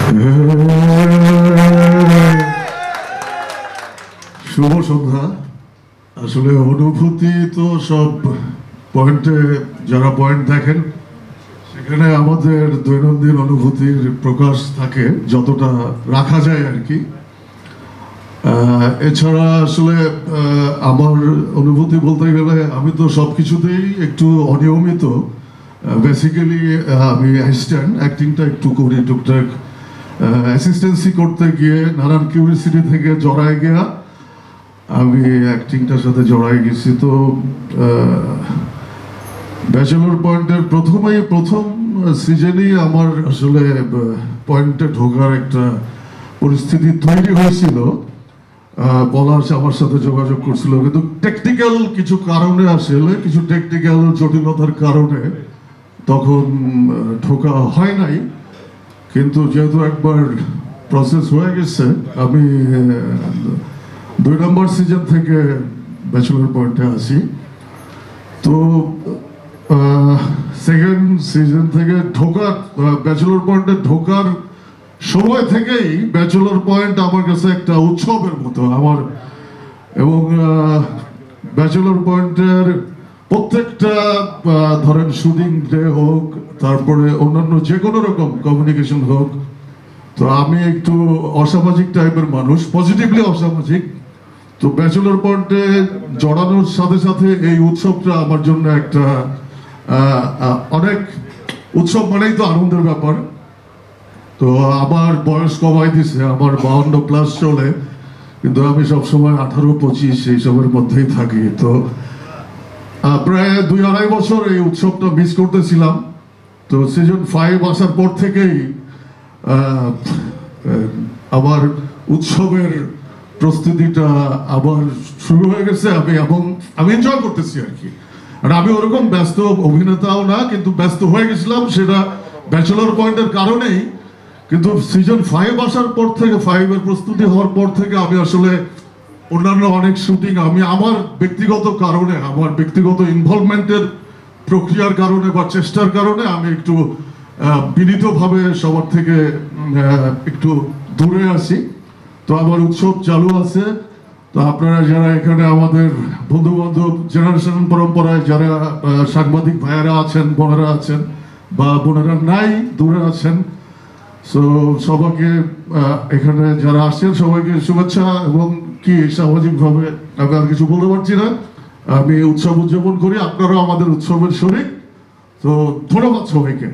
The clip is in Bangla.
শুভ সন্ধ্যা। আসলে অনুভূতি তো সব পয়েন্টে, যারা পয়েন্ট দেখেন সেখানে আমাদের দৈনন্দিন অনুভূতির প্রকাশ থাকে যতটা রাখা যায় আর কি। এছাড়া আসলে আমার অনুভূতি বলতে গেলে আমি তো সব কিছুতেই একটু অনিয়মিত। বেসিক্যালি আমি অ্যাসিস্ট্যান্ট, অ্যাক্টিংটা একটু করি টুকটাক। অ্যাসিস্ট্যান্সি করতে গিয়ে নানান কিউরিসিটি থেকে জড়ায় গিয়া আমি অ্যাক্টিংটার সাথে জড়াই গেছি। তো ব্যাচেলর পয়েন্টের প্রথম সিজনেই আমার আসলে পয়েন্টে ঢোকার একটা পরিস্থিতি তৈরি হয়েছিল। পলাশ আমার সাথে যোগাযোগ করছিল, কিন্তু টেকনিক্যাল কিছু কারণে, আসলে কিছু টেকনিক্যাল জটিলতার কারণে তখন ঢোকা হয় নাই। কিন্তু যেহেতু একবার প্রসেস হয়ে গেছে, আমি 2 নম্বর সিজন থেকে ব্যাচেলর পয়েন্টে আসি। তো সেকেন্ড সিজন থেকে ব্যাচেলর পয়েন্টে ঢোকার সময় থেকেই ব্যাচেলর পয়েন্ট আমার কাছে একটা উৎসবের মতো আমার। এবং ব্যাচেলর পয়েন্টের প্রত্যেকটা ধরেন শুটিং ডে হোক, তারপরে অন্যান্য যে কোনো রকম কমিউনিকেশন হোক, তো আমি একটু অসামাজিক টাইপের মানুষ, পজিটিভলি অসামাজিক। তো ব্যাচেলর পয়েন্টে জড়ানোর সাথে সাথে এই উৎসবটা আমার জন্য একটা অনেক, উৎসব মানেই তো আনন্দের ব্যাপার। তো আমার বয়স কমাই দিছে, আমার 52+ চলে, কিন্তু আমি সবসময় 18-25 এইসবের মধ্যেই থাকি। তো প্রায় 2-2.5 বছর এই উৎসবটা মিস করতেছিলাম। তো সিজন 5 আসার পর থেকেই আমার উৎসবের প্রস্তুতিটা আবার শুরু হয়ে গেছে। আমি এনজয় করতেছি আর কি। আর আমি ওরকম ব্যস্ত অভিনেতাও না, কিন্তু ব্যস্ত হয়ে গেছিলাম সেটা ব্যাচেলর পয়েন্টের কারণেই। কিন্তু সিজন 5 আসার পর থেকে, 5-এর প্রস্তুতি হওয়ার পর থেকে আমি আসলে অন্যান্য অনেক শুটিং, আমি আমার ব্যক্তিগত কারণে, আমার ব্যক্তিগত ইনভলভমেন্টের প্রক্রিয়ার কারণে বা চেষ্টার কারণে আমি একটু বিনীতভাবে সবার থেকে একটু দূরে আসি। তো আমার উৎসব চালু আছে। তো আপনারা যারা এখানে আমাদের বন্ধু বান্ধব, জেনারেশন পরম্পরায় যারা সাংবাদিক ভাইয়েরা আছেন, বোনেরা আছেন, বা বোনেরা নাই দূরে আছেন, সো সবাইকে এখানে যারা আসছেন সবাইকে শুভেচ্ছা। এবং কি সামাজিকভাবে আমি আর কিছু বলতে পারছি না। আমি উৎসব উদযাপন করি, আপনারাও আমাদের উৎসবের শরীক। তো ধন্যবাদ সবাইকে।